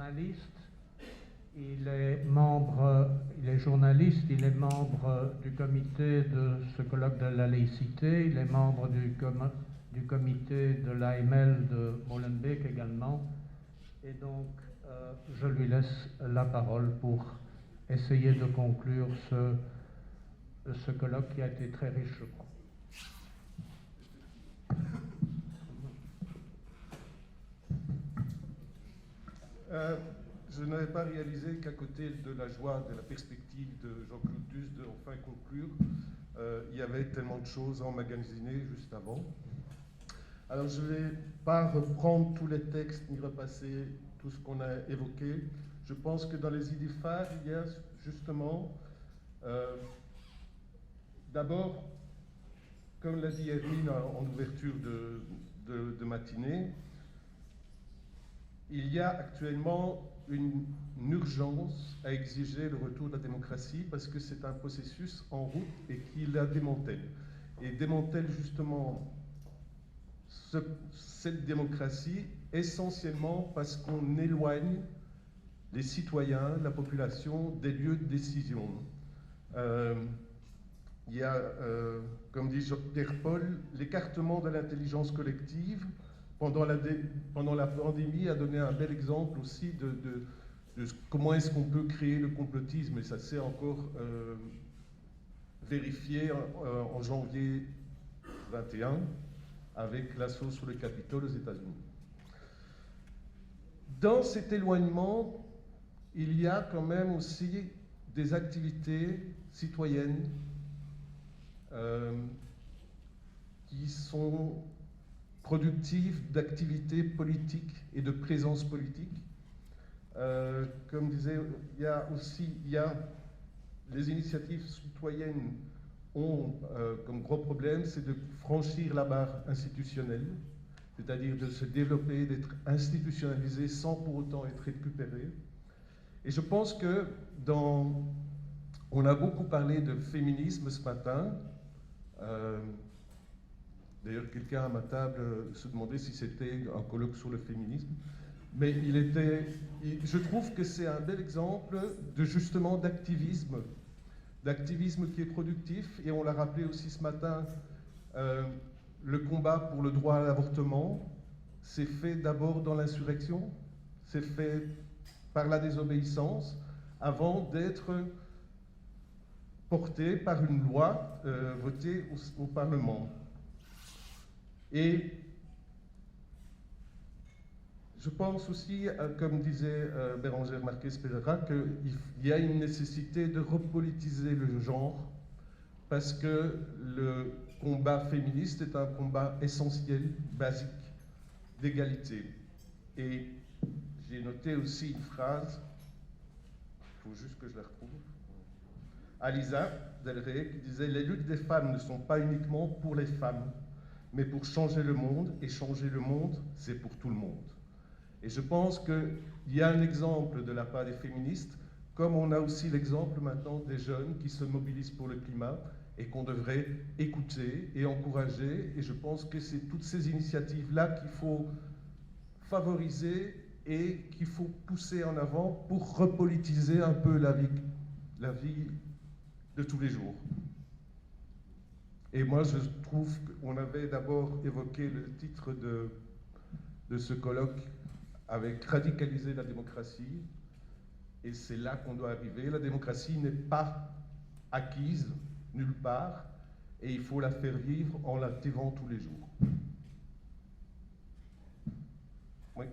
journaliste, il est journaliste, il est membre du comité de ce colloque de la laïcité, il est membre du comité de l'AML de Molenbeek également, et donc je lui laisse la parole pour essayer de conclure ce colloque qui a été très riche, je crois. Je n'avais pas réalisé qu'à côté de la joie, de la perspective de Jean-Claude Duss de enfin conclure, il y avait tellement de choses emmagasinées juste avant. Alors je ne vais pas reprendre tous les textes ni repasser tout ce qu'on a évoqué. Je pense que dans les idées phares, il y a justement, d'abord, comme l'a dit Hermine en ouverture de matinée, il y a actuellement une urgence à exiger le retour de la démocratie parce que c'est un processus en route et qui la démantèle. Et démantèle justement cette démocratie essentiellement parce qu'on éloigne les citoyens, la population, des lieux de décision. Il y a, comme dit Pierre Paul, l'écartement de l'intelligence collective pendant la pandémie a donné un bel exemple aussi de comment est-ce qu'on peut créer le complotisme, et ça s'est encore vérifié en janvier 21 avec l'assaut sur le Capitole aux États-Unis. Dans cet éloignement, il y a quand même aussi des activités citoyennes qui sont productives d'activités politiques et de présence politique. Comme disait, il y a les initiatives citoyennes ont comme gros problème, c'est de franchir la barre institutionnelle, c'est-à-dire de se développer, d'être institutionnalisé sans pour autant être récupéré. Et je pense que on a beaucoup parlé de féminisme ce matin. D'ailleurs, quelqu'un à ma table se demandait si c'était un colloque sur le féminisme. Mais je trouve que c'est un bel exemple de justement d'activisme qui est productif. Et on l'a rappelé aussi ce matin, le combat pour le droit à l'avortement, c'est fait d'abord dans l'insurrection, c'est fait par la désobéissance, avant d'être porté par une loi votée au Parlement. Et je pense aussi, comme disait Bérangère Marquez-Pereira, qu'il y a une nécessité de repolitiser le genre, parce que le combat féministe est un combat essentiel, basique, d'égalité. Et j'ai noté aussi une phrase, il faut juste que je la retrouve, Alisa Del Rey, qui disait « Les luttes des femmes ne sont pas uniquement pour les femmes, mais pour changer le monde, et changer le monde, c'est pour tout le monde. » Et je pense qu'il y a un exemple de la part des féministes, comme on a aussi l'exemple maintenant des jeunes qui se mobilisent pour le climat et qu'on devrait écouter et encourager. Et je pense que c'est toutes ces initiatives-là qu'il faut favoriser et qu'il faut pousser en avant pour repolitiser un peu la vie de tous les jours. Et moi, je trouve qu'on avait d'abord évoqué le titre de ce colloque avec radicaliser la démocratie, et c'est là qu'on doit arriver. La démocratie n'est pas acquise nulle part, et il faut la faire vivre en la tirant tous les jours. Oui.